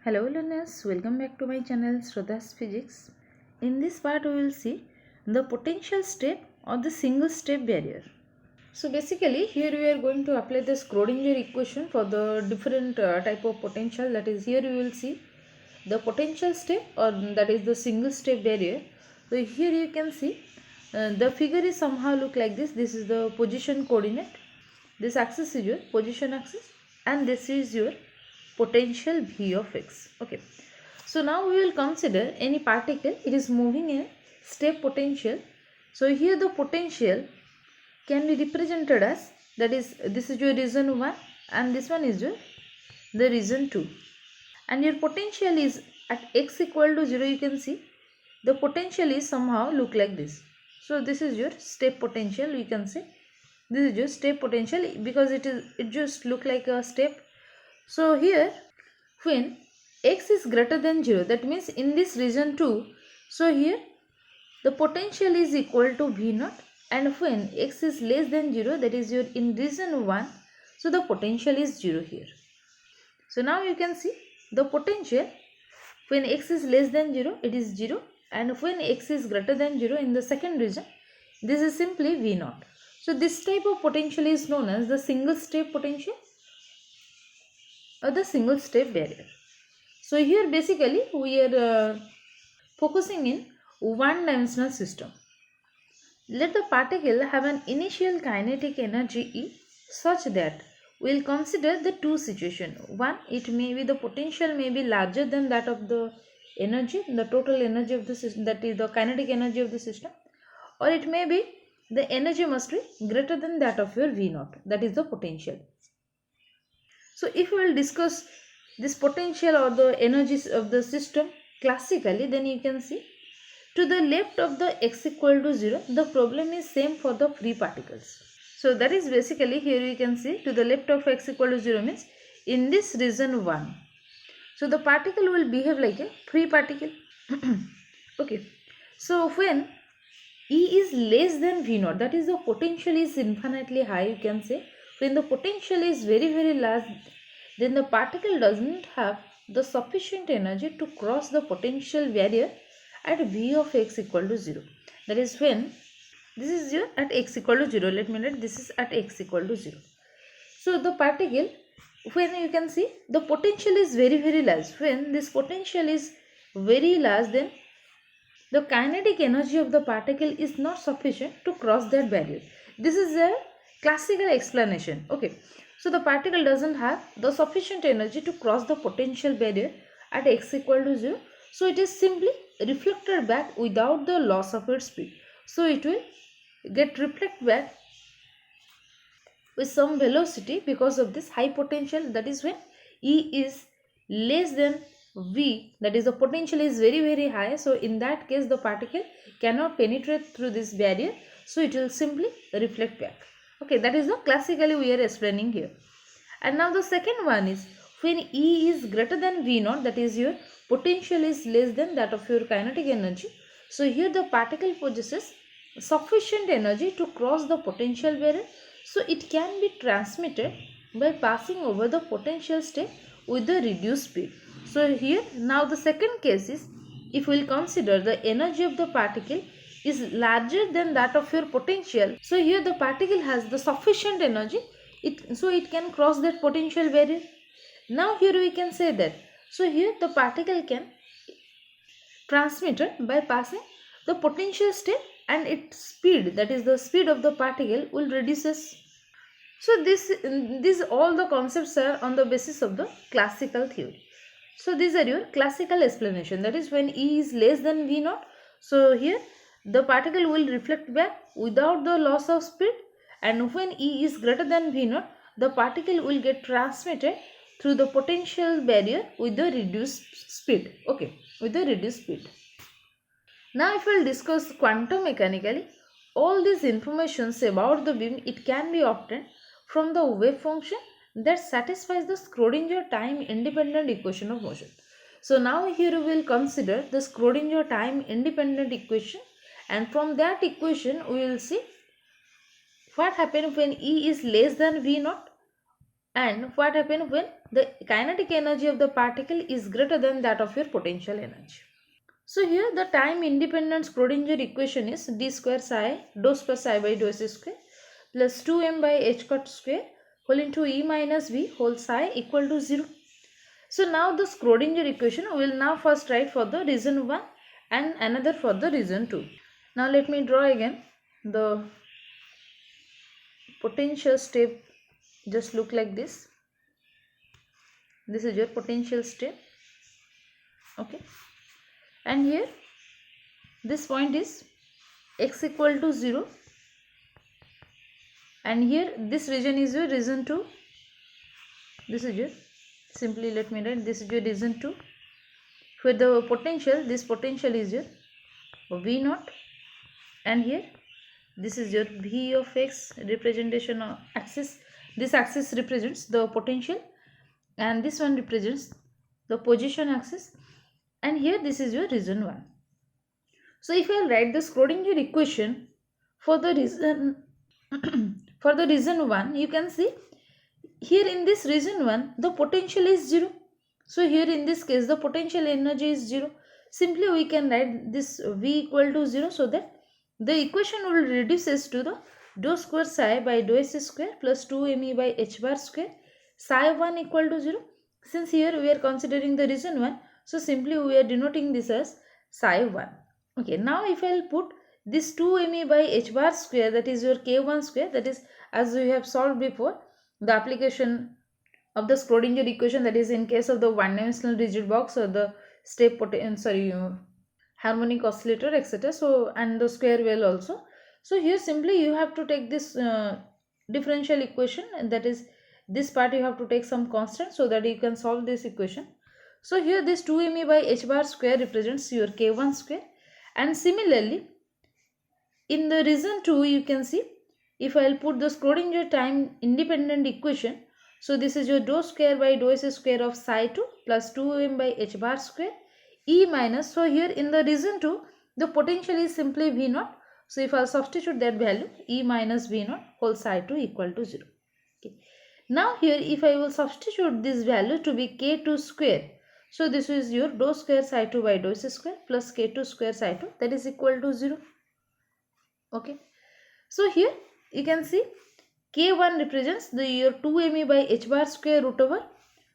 Hello learners, welcome back to my channel Shraddha's Physics. In this part we will see the potential step or the single step barrier. So basically here we are going to apply the Schrodinger equation for the different type of potential, that is here you will see the potential step or that is the single step barrier. So here you can see the figure is somehow look like this. This is the position coordinate. This axis is your position axis and this is your potential V of x. Okay. So now we will consider any particle. It is moving in step potential. So here the potential can be represented as, that is, this is your region 1 and this one is your the region 2. And your potential is at x equal to 0. You can see the potential is somehow look like this. So this is your step potential. You can say this is your step potential because it just look like a step. So here when x is greater than 0, that means in this region 2, so here the potential is equal to V naught, and when x is less than 0, that is your in region 1, so the potential is 0 here. So now you can see the potential when x is less than 0, it is 0, and when x is greater than 0 in the second region, this is simply V naught. So this type of potential is known as the single step potential or the single step barrier. So here basically we are focusing in one dimensional system. Let the particle have an initial kinetic energy E such that we will consider the two situations. One, it may be the potential may be larger than that of the energy, the total energy of the system, that is the kinetic energy of the system, or it may be the energy must be greater than that of your V naught, that is the potential. So if we will discuss this potential or the energies of the system classically, then you can see to the left of the x equal to 0, the problem is same for the free particles. So that is basically here you can see to the left of x equal to 0 means in this region 1. So the particle will behave like a free particle. Okay. So when E is less than V naught, that is the potential is infinitely high, you can say. When the potential is very large, then the particle doesn't have the sufficient energy to cross the potential barrier at V of x equal to 0. That is when this is your at x equal to 0. Let me write this is at x equal to 0. So the particle, when you can see the potential is very large. When this potential is very large, then the kinetic energy of the particle is not sufficient to cross that barrier. This is a classical explanation. Okay. So the particle doesn't have the sufficient energy to cross the potential barrier at x equal to 0. So it is simply reflected back without the loss of its speed. So it will get reflected back with some velocity because of this high potential, that is when E is less than V, that is the potential is very high. So in that case the particle cannot penetrate through this barrier, so it will simply reflect back. Okay, that is the classically we are explaining here. And now the second one is when E is greater than V naught, that is your potential is less than that of your kinetic energy. So here the particle possesses sufficient energy to cross the potential barrier, so it can be transmitted by passing over the potential step with the reduced speed. So here now the second case is if we will consider the energy of the particle is larger than that of your potential. So here the particle has the sufficient energy, so it can cross that potential barrier. Now here we can say that, so here the particle can transmitted by passing the potential step and its speed, that is the speed of the particle, will reduces. So these all the concepts are on the basis of the classical theory. So these are your classical explanation, that is when E is less than V naught, so here the particle will reflect back without the loss of speed, and when E is greater than V naught, the particle will get transmitted through the potential barrier with the reduced speed. Okay, with the reduced speed. Now if we will discuss quantum mechanically, all these informations about the beam, it can be obtained from the wave function that satisfies the Schrodinger time independent equation of motion. So now here we will consider the Schrodinger time independent equation, and from that equation we will see what happens when E is less than V naught and what happens when the kinetic energy of the particle is greater than that of your potential energy. So here the time independent Schrodinger equation is d square psi dou square psi by dou s square plus 2m by h cut square whole into e minus v whole psi equal to 0. So now the Schrodinger equation we will now first write for the region 1 and another for the region 2. Now let me draw again the potential step. Just look like this. This is your potential step. Okay. And here this point is x equal to 0. And here this region is your region 2. This is your, simply let me write, this is your region 2. For the potential, this potential is your V naught. And here this is your V of x, representation of axis. This axis represents the potential and this one represents the position axis. And here this is your region 1. So if I write the Schrodinger equation for the region for the region 1, you can see here in this region 1 the potential is 0. So here in this case the potential energy is 0. Simply we can write this V equal to 0, so that the equation will reduces to the dou square psi by dou s square plus 2me by h bar square psi 1 equal to 0. Since here we are considering the region 1, so simply we are denoting this as psi 1. Okay, now if I will put this 2me by h bar square, that is your k1 square, that is as we have solved before, the application of the Schrodinger equation, that is in case of the one-dimensional rigid box or the step harmonic oscillator, etc. So and the square whale also. So here simply you have to take this differential equation, and that is this part you have to take some constant so that you can solve this equation. So here this 2me by h bar square represents your k1 square, and similarly in the region 2 you can see, if I will put the Schrodinger time independent equation, so this is your dou square by dou s square of psi 2 plus 2m by h bar square E minus, so here in the region 2 the potential is simply V naught. So if I substitute that value, E minus V naught whole psi 2 equal to 0. Okay. Now here if I will substitute this value to be k2 square, so this is your dou square psi 2 by dou s square plus k2 square psi 2, that is equal to 0. Okay. So here you can see k1 represents the your 2me by h bar square root over.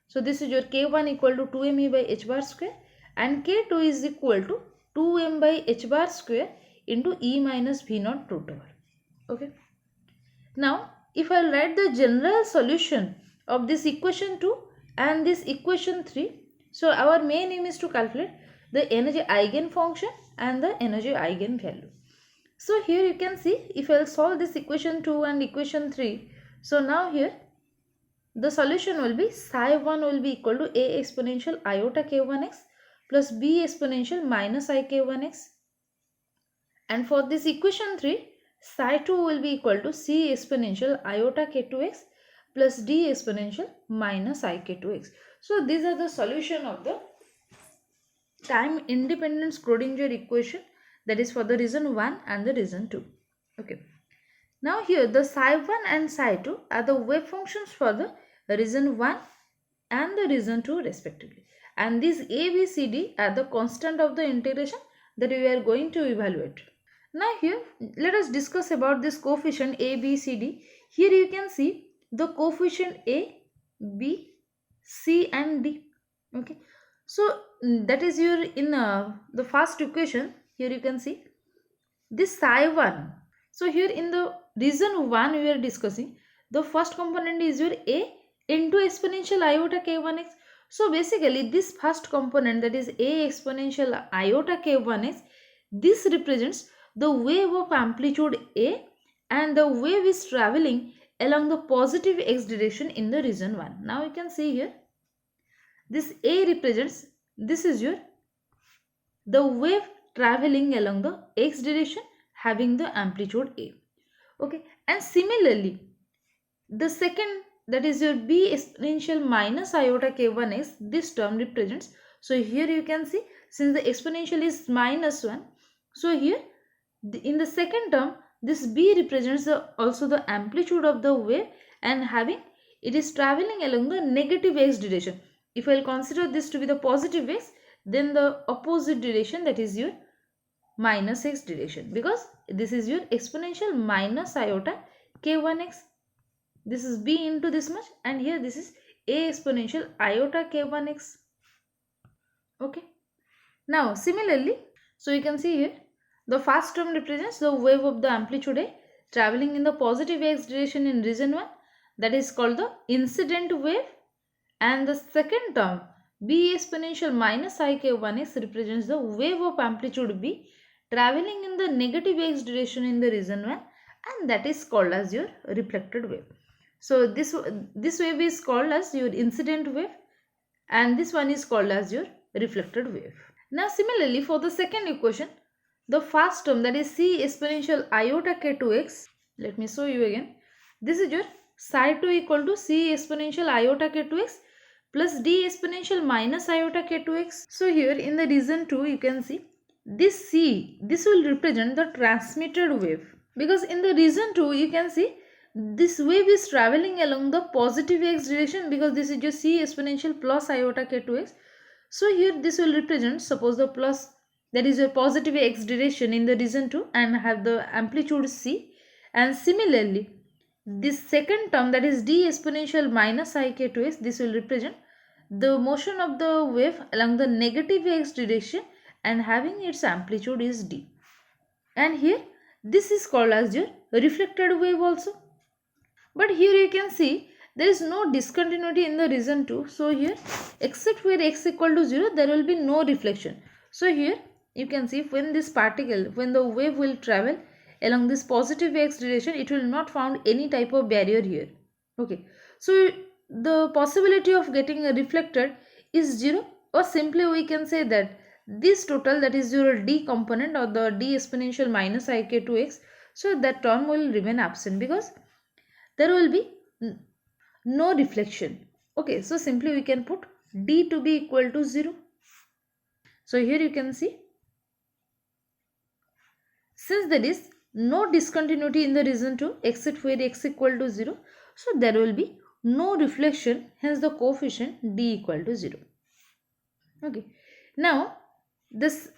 So this is your k1 equal to 2me by h bar square, and k2 is equal to 2m by h bar square into e minus v naught root over. Okay. Now if I write the general solution of this equation 2 and this equation 3, so our main aim is to calculate the energy eigenfunction and the energy eigenvalue. So here you can see, if I will solve this equation 2 and equation 3, so now here the solution will be psi 1 will be equal to a exponential iota k1x plus b exponential minus I k1x, and for this equation 3 psi 2 will be equal to c exponential iota k2x plus d exponential minus I k2x. So these are the solution of the time independent Schrodinger equation, that is for the region 1 and the region 2. Okay. Now here the psi 1 and psi 2 are the wave functions for the region 1 and the region 2 respectively. And these A, B, C, D are the constant of the integration that we are going to evaluate. Now here let us discuss about this coefficient A, B, C, D. Here you can see the coefficient A, B, C and D. Okay. So that is your in the first equation. Here you can see this psi 1. So here in the region 1 we are discussing, the first component is your A into exponential iota k1x. So basically this first component, that is A exponential iota k1x, this represents the wave of amplitude A, and the wave is traveling along the positive x direction in the region 1. Now you can see here this A represents, this is your the wave traveling along the x direction having the amplitude A. Okay, and similarly the second, that is your B exponential minus iota k1x, this term represents, so here you can see since the exponential is minus 1, so here in the second term this B represents also the amplitude of the wave and having it is traveling along the negative x direction. If I will consider this to be the positive x, then the opposite direction, that is your minus x direction, because this is your exponential minus iota k1x. This is b into this much, and here this is a exponential iota k1x. Okay. Now similarly, so you can see here the first term represents the wave of the amplitude A traveling in the positive x direction in region 1, that is called the incident wave, and the second term b exponential minus ik1x represents the wave of amplitude b traveling in the negative x direction in the region 1, and that is called as your reflected wave. So this wave is called as your incident wave, and this one is called as your reflected wave. Now similarly, for the second equation, the first term, that is c exponential iota k2x, let me show you again. This is your psi 2 equal to c exponential iota k2x plus d exponential minus iota k2x. So here in the region 2, you can see this c, this will represent the transmitted wave, because in the region 2 you can see this wave is traveling along the positive x direction, because this is your c exponential plus iota k2x. So here this will represent, suppose the plus, that is your positive x direction in the region 2 and have the amplitude c, and similarly this second term, that is d exponential minus ik2x, this will represent the motion of the wave along the negative x direction and having its amplitude is d. And here this is called as your reflected wave also. But here you can see there is no discontinuity in the region 2. So here, except where x equal to 0, there will be no reflection. So here you can see when this particle, when the wave will travel along this positive x direction, it will not found any type of barrier here. Okay. So the possibility of getting a reflected is 0, or simply we can say that this total, that is your d component or the d exponential minus ik2x, so that term will remain absent because there will be no reflection. Okay, so simply we can put d to be equal to 0. So here you can see, since there is no discontinuity in the region 2 except where x equal to 0, so there will be no reflection, hence the coefficient d equal to 0. Okay, now this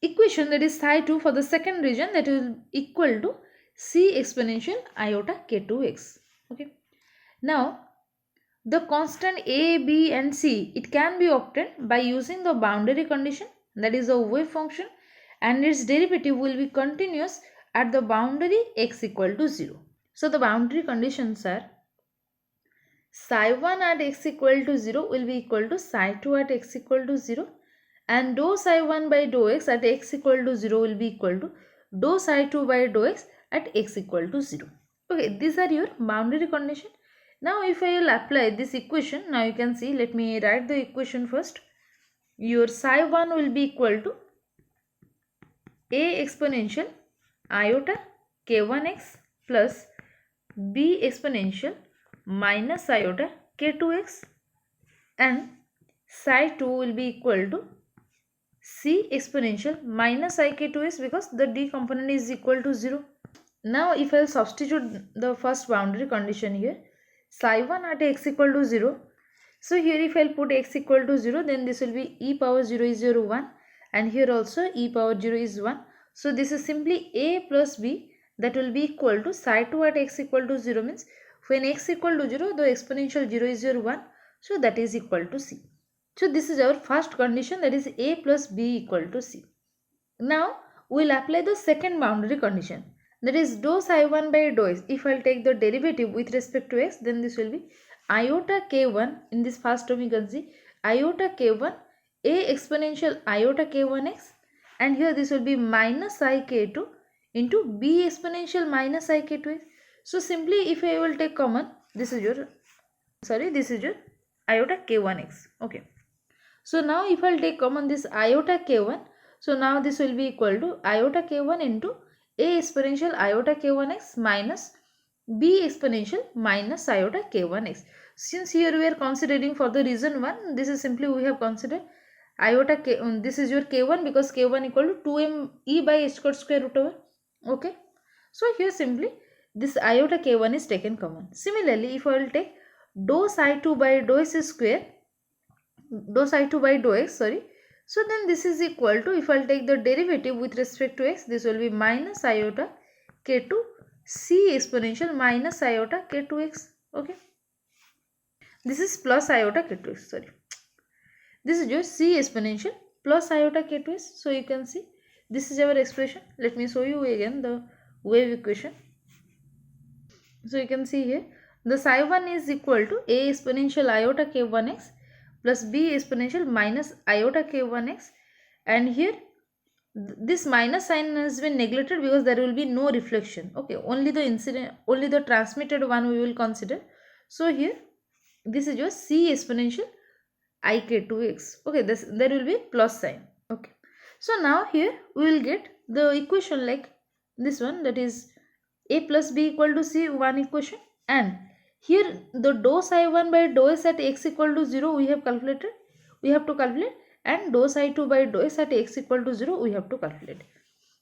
equation, that is psi 2 for the second region, that will equal to c exponential iota k2x. Okay, now the constant a, b and c, it can be obtained by using the boundary condition, that is a wave function, and its derivative will be continuous at the boundary x equal to 0. So the boundary conditions are psi 1 at x equal to 0 will be equal to psi 2 at x equal to 0, and dou psi 1 by dou x at x equal to 0 will be equal to dou psi 2 by dou x at x equal to 0. Okay, these are your boundary condition. Now if I will apply this equation, now you can see, let me write the equation first. Your psi 1 will be equal to a exponential iota k1x plus b exponential minus iota k2x, and psi 2 will be equal to c exponential minus ik2x, because the d component is equal to 0. Now if I will substitute the first boundary condition here, psi 1 at x equal to 0. So here if I will put x equal to 0, then this will be e power 0 is 0 1, and here also e power 0 is 1. So this is simply a plus b, that will be equal to psi 2 at x equal to 0, means when x equal to 0, the exponential 0 is 0 1, so that is equal to c. So this is our first condition, that is a plus b equal to c. Now we will apply the second boundary condition, that is dou psi 1 by dou x. If I will take the derivative with respect to x, then this will be iota k1, in this first term you can see iota k1 a exponential iota k1x, and here this will be minus ik2 into b exponential minus ik2x. So simply if I will take common, this is your iota k1x. Okay, so now if I will take common this iota k1, so now this will be equal to iota k1 into a exponential iota k1x minus b exponential minus iota k1x. Since here we are considering for the region 1, this is simply we have considered iota k, this is your k1, because k1 equal to 2m e by h square root over. Okay, so here simply this iota k1 is taken common. Similarly, if I will take dou psi 2 by dou s square, dou psi 2 by dou x, sorry. So then this is equal to, if I'll take the derivative with respect to x, this will be minus iota k2 c exponential minus iota k2x. Okay, this is plus iota k2x, sorry. This is just c exponential plus iota k2s. So you can see this is our expression. Let me show you again the wave equation. So you can see here the psi 1 is equal to a exponential iota k1x plus b exponential minus iota k1x, and here this minus sign has been neglected because there will be no reflection. Okay, only the incident, only the transmitted one we will consider. So here this is just c exponential ik2x. Okay, there will be plus sign. Okay, so now here we will get the equation like this one, that is a plus b equal to c, one equation, and here the dou psi 1 by dou s at x equal to 0 we have calculated, we have to calculate, and dou psi 2 by dou s at x equal to 0 we have to calculate.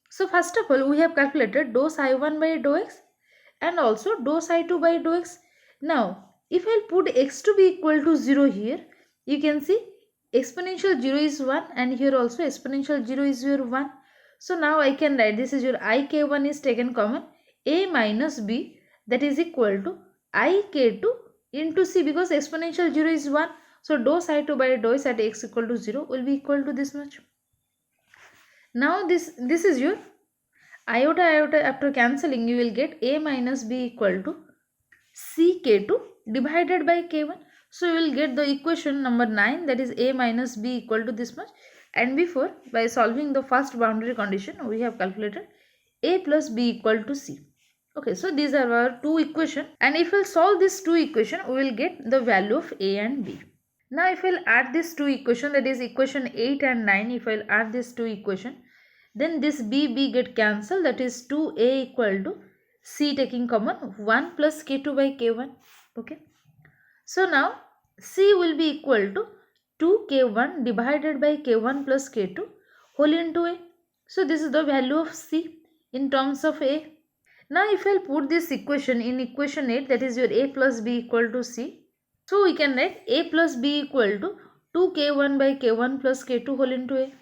So first of all we have calculated dou psi 1 by dou x and also dou psi 2 by dou x. Now if I put x to be equal to 0 here, you can see exponential 0 is 1 and here also exponential 0 is your 1. So now I can write, this is your ik1 is taken common, a minus b, that is equal to ik2 into c, because exponential 0 is 1. So dou psi 2 by dou s at x equal to 0 will be equal to this much. Now this is your iota after cancelling, you will get a minus b equal to ck2 divided by k1. So you will get the equation number 9, that is a minus b equal to this much. And before, by solving the first boundary condition, we have calculated a plus b equal to c. Okay, so these are our two equations, and if we will solve these two equations, we will get the value of a and b. Now if we will add these two equations, that is equation 8 and 9, if I will add these two equations, then this b get cancelled, that is 2a equal to c taking common 1 plus k2 by k1. Okay, so now c will be equal to 2k1 divided by k1 plus k2 whole into a. So this is the value of c in terms of a. Now if I put this equation in equation 8, that is your a plus b equal to c. So we can write a plus b equal to 2k1 by k1 plus k2 whole into a.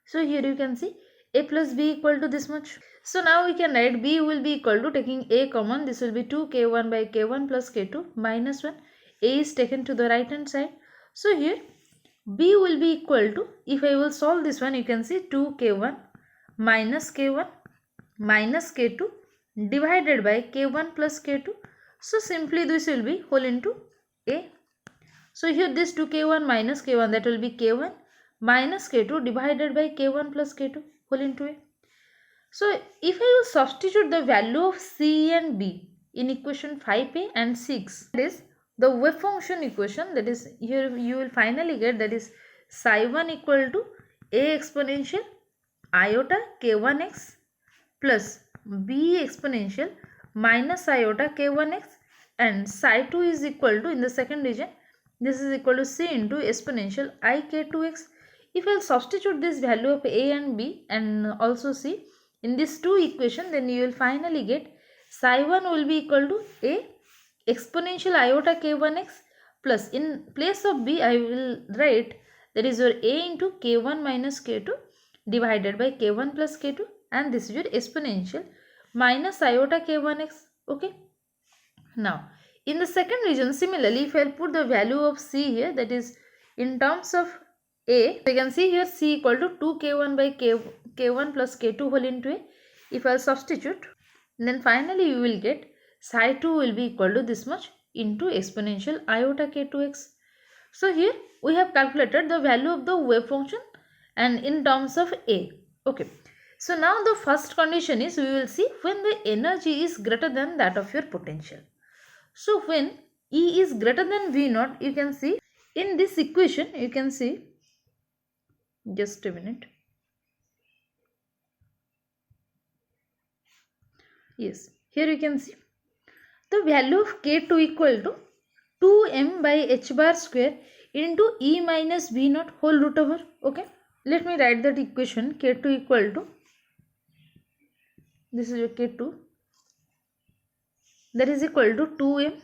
So here you can see a plus b equal to this much. So now we can write b will be equal to, taking a common, this will be 2k1 by k1 plus k2 minus 1. A is taken to the right hand side. So here b will be equal to, if I will solve this one, you can see 2k1 minus k1 minus k2 divided by k1 plus k2. So simply this will be whole into a. So here this 2k1 minus k1, that will be k1 minus k2 divided by k1 plus k2 whole into a. So if I will substitute the value of c and b in equation 5a and 6, that is the wave function equation, that is here you will finally get, that is psi 1 equal to a exponential iota k1x plus b exponential minus iota k1x, and psi 2 is equal to, in the second region, this is equal to c into exponential ik2x. If I will substitute this value of a and b and also c in these two equations, then you will finally get psi 1 will be equal to a exponential iota k1x plus, in place of b I will write, that is your a into k1 minus k2 divided by k1 plus k2, and this is your exponential minus iota k1x. Okay, now in the second region, similarly, if I put the value of c here, that is in terms of a, you can see here c equal to 2k1 by k1 plus k2 whole into a. If I substitute, then finally you will get psi 2 will be equal to this much into exponential iota k2x. So here we have calculated the value of the wave function and in terms of a. Okay, so now the first condition is, we will see when the energy is greater than that of your potential. So when E is greater than V naught, you can see in this equation, you can see, just a minute. Yes, here you can see the value of K2 equal to 2m by h bar square into E minus V naught whole root over. Okay, let me write that equation. K2 equal to, this is your K2, that is equal to 2m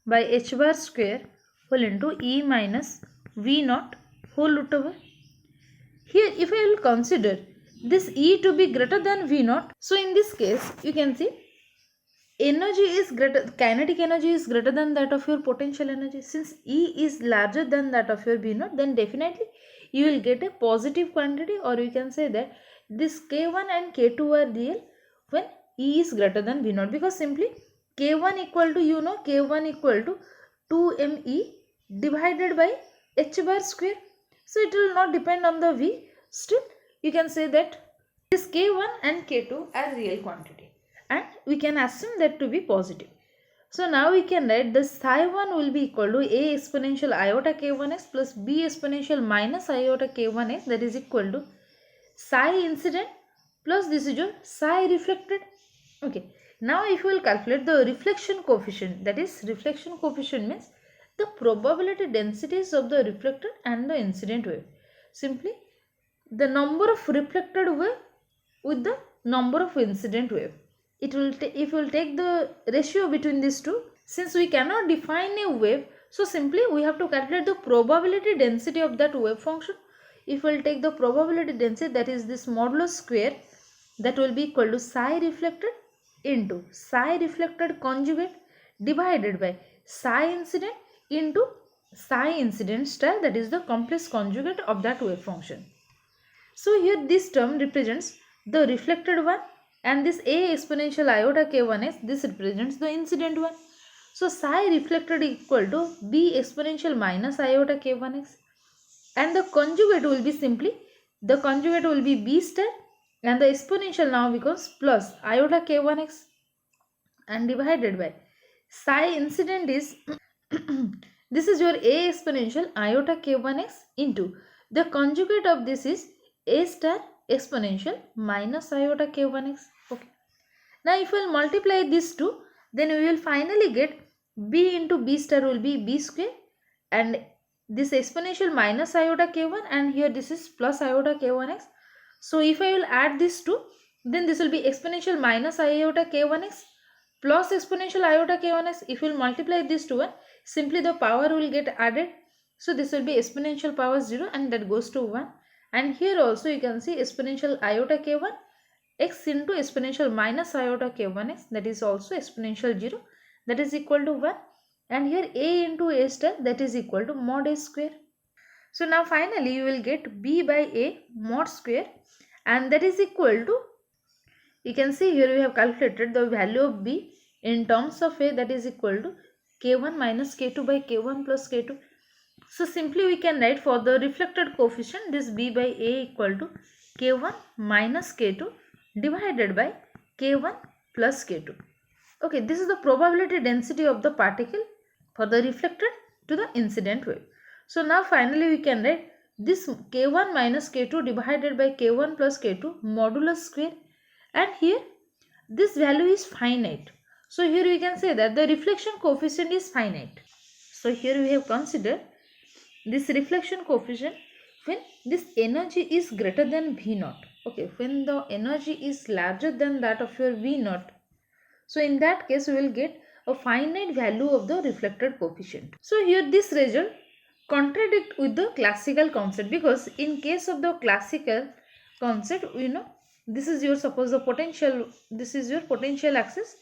by h bar square whole into E minus V naught whole root over. Here if I will consider this E to be greater than V naught, so in this case you can see kinetic energy is greater than that of your potential energy. Since E is larger than that of your V naught, then definitely you will get a positive quantity, or you can say that this K1 and K2 are real when E is greater than V naught, because simply K1 equal to, K1 equal to 2me divided by h bar square. So it will not depend on the V. Still you can say that this K1 and K2 are real quantity, and we can assume that to be positive. So now we can write the psi 1 will be equal to a exponential iota k1x plus b exponential minus iota k1x, that is equal to psi incident plus this is your psi reflected. Okay, now if we will calculate the reflection coefficient, that is reflection coefficient means the probability densities of the reflected and the incident wave. Simply the number of reflected wave with the number of incident wave. It will if we will take the ratio between these two, since we cannot define a wave, so simply we have to calculate the probability density of that wave function. If we will take the probability density, that is this modulus square, that will be equal to psi reflected into psi reflected conjugate divided by psi incident into psi incident star, that is the complex conjugate of that wave function. So here this term represents the reflected one, and this a exponential iota k1x, this represents the incident one. So psi reflected equal to b exponential minus iota k1x, and the conjugate will be simply, the conjugate will be b star, and the exponential now becomes plus iota k1x, and divided by psi incident is this is your a exponential iota k1x into the conjugate of this is a star exponential minus iota k1x. Okay. Now if we will multiply these two, then we will finally get b into b star will be b square, and this exponential minus iota k1, and here this is plus iota k1x. So if I will add these two, then this will be exponential minus iota k1x plus exponential iota k1x. If you will multiply these two, simply the power will get added. So this will be exponential power 0, and that goes to 1. And here also you can see exponential iota k1 x into exponential minus iota k1x, that is also exponential 0, that is equal to 1. And here a into a star, that is equal to mod a square. So now finally you will get b by a mod square, and that is equal to, you can see here we have calculated the value of b in terms of a, that is equal to k1 minus k2 by k1 plus k2. So simply we can write for the reflected coefficient this b by a equal to k1 minus k2 divided by k1 plus k2. Okay, this is the probability density of the particle for the reflected to the incident wave. So now finally we can write this k1 minus k2 divided by k1 plus k2 modulus square, and here this value is finite. So here we can say that the reflection coefficient is finite. So here we have considered this reflection coefficient when this energy is greater than V naught. Okay, when the energy is larger than that of your V naught, so in that case we will get a finite value of the reflected coefficient. So here this result contradict with the classical concept, because in case of the classical concept, this is your, suppose the potential, this is your potential axis,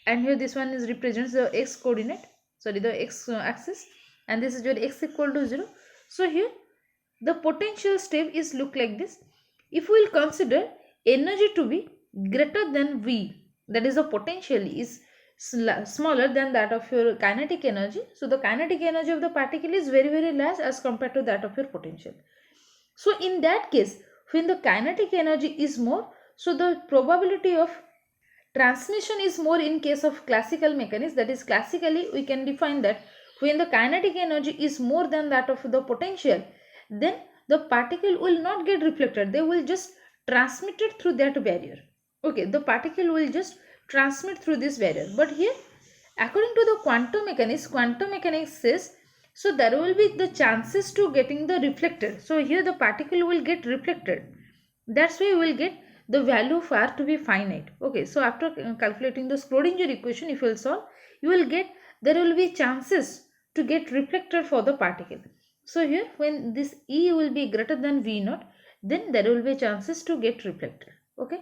and here this one is represents the x coordinate, sorry, the x axis, and this is your x equal to 0. So here the potential step is look like this. If we will consider energy to be greater than V, that is the potential is smaller than that of your kinetic energy, so the kinetic energy of the particle is very very large as compared to that of your potential. So in that case, when the kinetic energy is more, so the probability of transmission is more in case of classical mechanics. That is, classically we can define that when the kinetic energy is more than that of the potential, then the particle will not get reflected, they will just transmit it through that barrier. Okay, the particle will just transmit through this barrier. But here, according to the quantum mechanics says, so there will be the chances to getting the reflected. So here the particle will get reflected. That's why we will get the value of r to be finite. Okay, so after calculating the Schrodinger equation, if you will solve, you will get there will be chances to get reflected for the particle. So here when this E will be greater than V naught, then there will be chances to get reflected. Okay.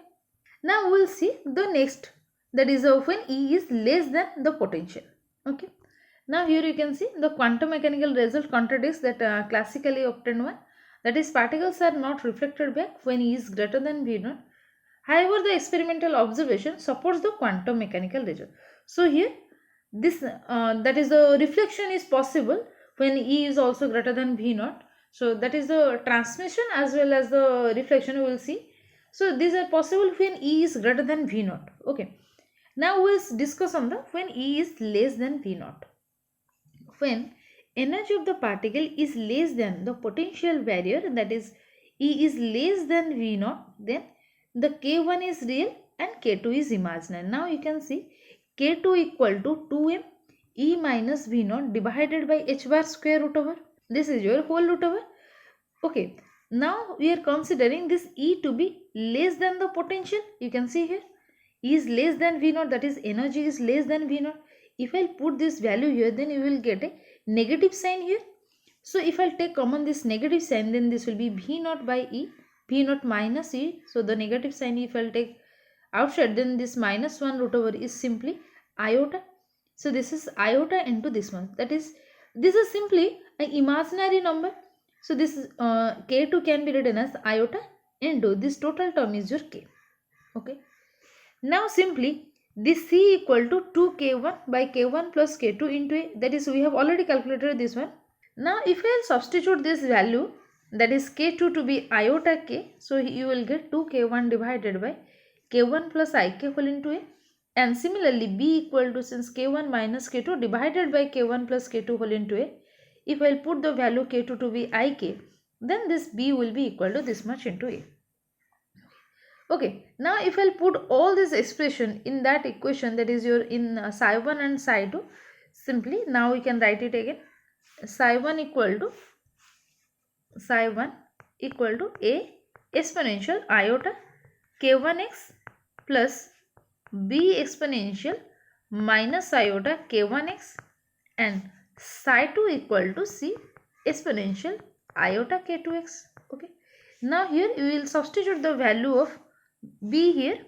Now we will see the next, that is when E is less than the potential. Okay. Now here you can see the quantum mechanical result contradicts that classically obtained one, that is particles are not reflected back when E is greater than V naught. However, the experimental observation supports the quantum mechanical result. So here this that is the reflection is possible when E is also greater than V naught. So that is the transmission as well as the reflection we will see. So these are possible when E is greater than V naught. Okay. Now we will discuss on the when E is less than V naught. When energy of the particle is less than the potential barrier, that is E is less than V naught, then the K1 is real and K2 is imaginary. Now you can see K2 equal to 2m E minus V naught divided by h bar square root over. This is your whole root over. Okay. Now we are considering this E to be less than the potential. You can see here E is less than V naught, that is energy is less than V naught. If I put this value here, then you will get a negative sign here. So if I take common this negative sign, then this will be V naught by E, V naught minus E. So the negative sign if I will take outside, then this minus 1 root over is simply iota. So this is iota into this one. That is, this is simply an imaginary number. So this K2 can be written as iota into this total term is your K. Okay. Now simply this C equal to 2K1 by K1 plus K2 into A, that is we have already calculated this one. Now if I will substitute this value, that is K2 to be iota K, so you will get 2K1 divided by K1 plus IK whole into A, and similarly B equal to, since K1 minus K2 divided by K1 plus K2 whole into A, if I will put the value K2 to be IK, then this B will be equal to this much into A. Okay, now if I'll put all this expression in that equation, that is your in psi 1 and psi 2, simply now we can write it again. Psi 1 equal to A exponential iota K1x plus B exponential minus iota K1x, and psi 2 equal to C exponential iota K2x. Okay, now here we will substitute the value of B here.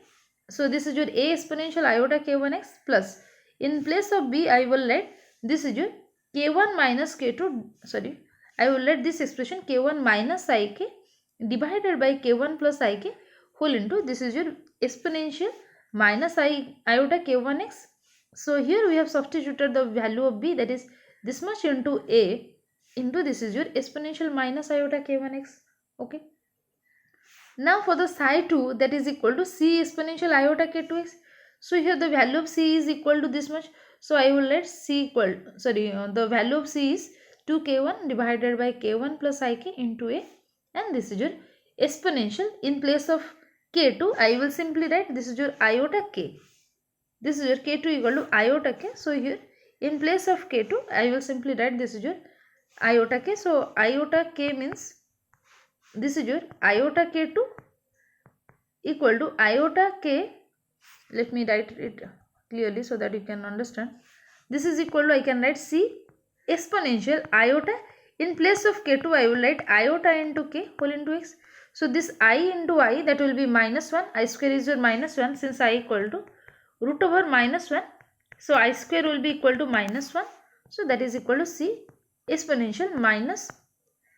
So this is your A exponential iota K1x plus, in place of B I will let this is your K1 minus K2, sorry, I will let this expression K1 minus IK divided by K1 plus IK whole into, this is your exponential minus iota K1x. So here we have substituted the value of B, that is this much into A into this is your exponential minus iota K1x. Okay. Now for the psi 2, that is equal to C exponential iota K2x. So here the value of C is equal to this much. So I will let C equal, the value of C is 2K1 divided by K1 plus IK into A, and this is your exponential, in place of K2 I will simply write this is your iota K. This is your K2 equal to iota K. So here in place of K2 I will simply write this is your iota K. So iota K means this is your iota K2 equal to iota K. Let me write it clearly so that you can understand. This is equal to, I can write C exponential iota, in place of K2 I will write iota into K whole into X. So this I into I, that will be minus 1, I square is your minus 1, since I equal to root over minus 1. So I square will be equal to minus 1. So that is equal to C exponential minus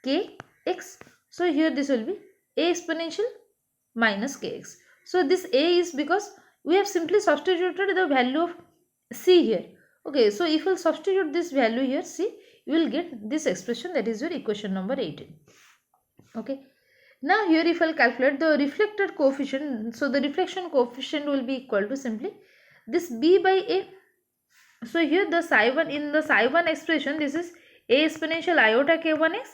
Kx. So here this will be A exponential minus Kx. So this A is because we have simply substituted the value of C here. Okay, so if you substitute this value here, C, you will get this expression, that is your equation number 18. Okay. Now here if I will calculate the reflected coefficient, so the reflection coefficient will be equal to simply this B by A. So here the psi 1, in the psi 1 expression, this is A exponential iota K1x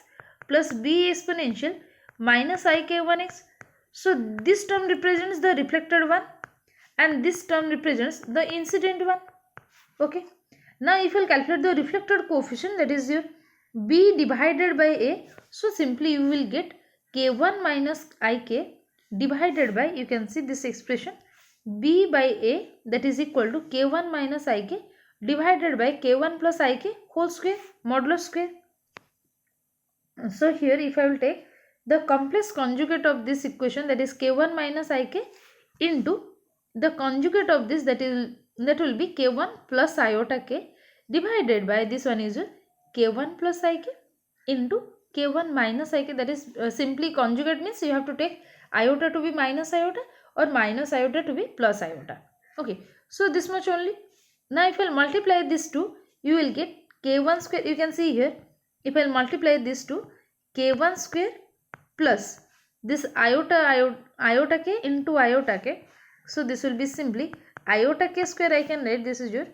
plus B exponential minus IK1x. So this term represents the reflected one and this term represents the incident one. Okay. Now if you calculate the reflected coefficient, that is your B divided by A, so simply you will get K1 minus IK divided by, you can see this expression, B by A, that is equal to K1 minus IK divided by k1 plus ik whole square modulo square. So here if I will take the complex conjugate of this equation, that is k1 minus ik into the conjugate of this, that will be k1 plus iota k divided by this one is k1 plus ik into k1 minus ik, that is simply conjugate means you have to take iota to be minus iota or minus iota to be plus iota. Okay, so this much only. Now if I will multiply this two, you will get k1 square. You can see here, if I will multiply this two, k1 square plus this iota k into iota k. So this will be simply iota k square. I can write this is your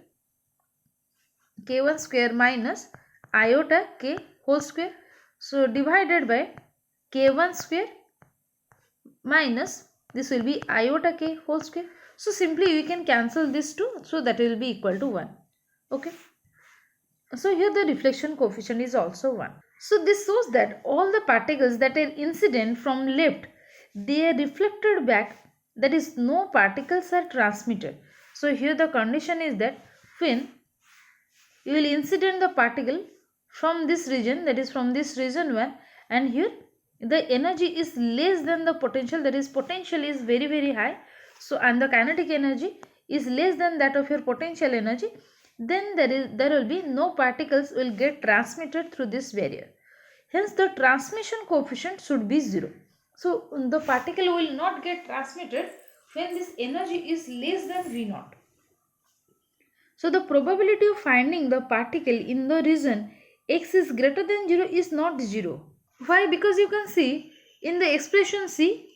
k1 square minus iota k whole square. So divided by k1 square minus this will be iota k whole square. So simply we can cancel this two, so that will be equal to 1. Okay. So here the reflection coefficient is also 1. So this shows that all the particles that are incident from left, they are reflected back, that is no particles are transmitted. So here the condition is that when you will incident the particle from this region, that is from this region 1, and here the energy is less than the potential, that is potential is very high, so and the kinetic energy is less than that of your potential energy, then there will be no particles will get transmitted through this barrier. Hence the transmission coefficient should be 0. So the particle will not get transmitted when this energy is less than V0. So the probability of finding the particle in the region x is greater than 0 is not 0. Why? Because you can see in the expression C,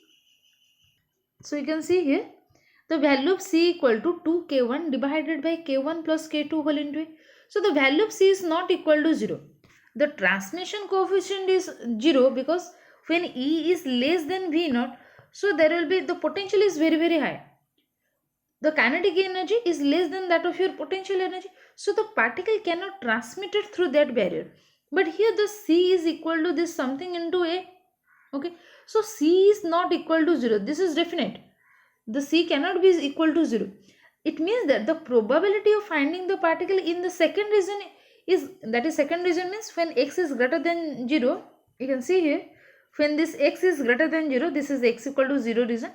so you can see here the value of C equal to 2k1 divided by k1 plus k2 whole into a. So the value of C is not equal to 0. The transmission coefficient is 0 because when E is less than V0, so there will be the potential is very high. The kinetic energy is less than that of your potential energy, so the particle cannot transmit it through that barrier. But here the C is equal to this something into A. Okay, so C is not equal to 0. This is definite. The C cannot be equal to 0. It means that the probability of finding the particle in the second region is, that is second region means when x is greater than 0. You can see here, when this x is greater than 0, this is x equal to 0 region.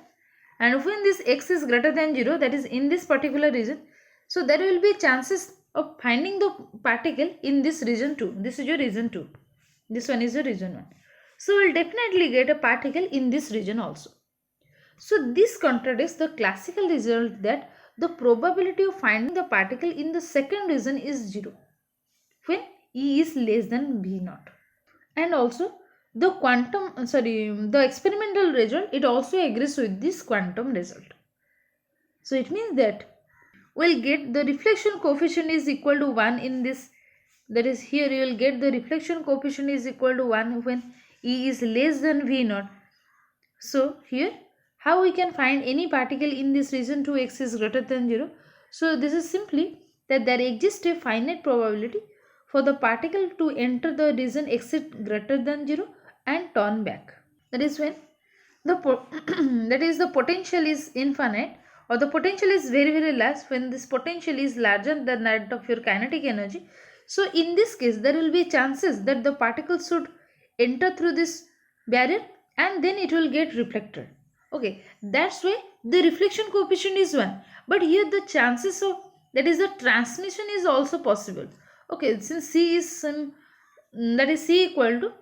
And when this x is greater than 0, that is in this particular region, so there will be chances of finding the particle in this region 2. This is your region 2. This one is your region 1. So we will definitely get a particle in this region also. So this contradicts the classical result that the probability of finding the particle in the second region is 0 when E is less than V0. And also the the experimental result, it also agrees with this quantum result. So it means that we'll get the reflection coefficient is equal to 1 in this, that is here you will get the reflection coefficient is equal to 1 when E is less than V0. So here how we can find any particle in this region 2x is greater than 0. So this is simply that there exists a finite probability for the particle to enter the region x is greater than 0 and turn back. That is when the that is the potential is infinite, or the potential is very large, when this potential is larger than that of your kinetic energy. So in this case there will be chances that the particle should enter through this barrier and then it will get reflected. Okay, that's why the reflection coefficient is 1. But here the chances of, that is the transmission is also possible. Okay, since C is that is C equal to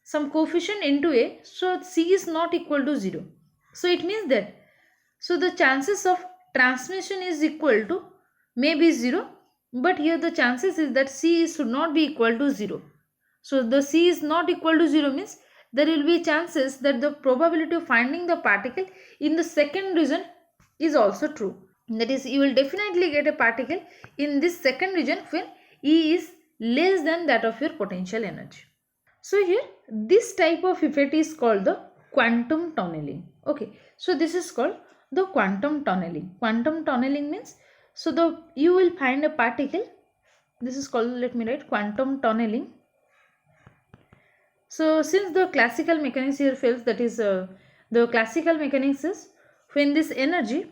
some coefficient into A, so C is not equal to 0. So it means that, so the chances of transmission is equal to maybe 0, but here the chances is that C should not be equal to 0. So the C is not equal to 0 means there will be chances that the probability of finding the particle in the second region is also true. That is, you will definitely get a particle in this second region when E is less than that of your potential energy. So here this type of effect is called the quantum tunneling. Okay, so this is called the quantum tunneling. Quantum tunneling means, so you will find a particle, this is called, let me write, quantum tunneling. So since the classical mechanics here fails, that is the classical mechanics is when this energy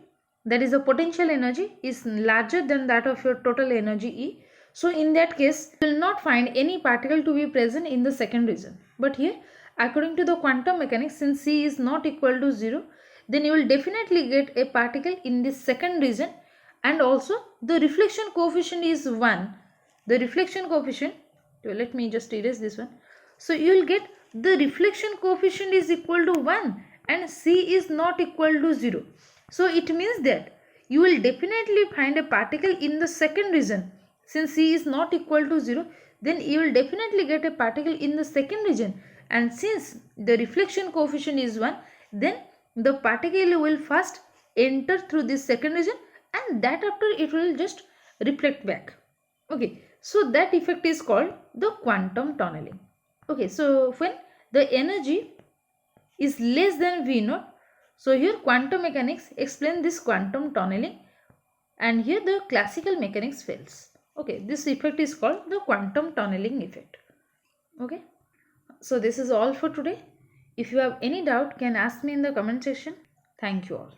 that is the potential energy, is larger than that of your total energy E. So in that case, you will not find any particle to be present in the second region. But here, according to the quantum mechanics, since C is not equal to 0, then you will definitely get a particle in this second region, and also the reflection coefficient is 1. The reflection coefficient, let me just erase this one. So you will get the reflection coefficient is equal to 1 and C is not equal to 0. So it means that you will definitely find a particle in the second region. Since C is not equal to 0, then you will definitely get a particle in the second region, and since the reflection coefficient is 1, then the particle will first enter through this second region, and that after it will just reflect back. Okay, so that effect is called the quantum tunneling. Okay, so when the energy is less than V naught, so here quantum mechanics explain this quantum tunneling, and here the classical mechanics fails. Okay, this effect is called the quantum tunneling effect. Okay, so this is all for today. If you have any doubt, can ask me in the comment section. Thank you all.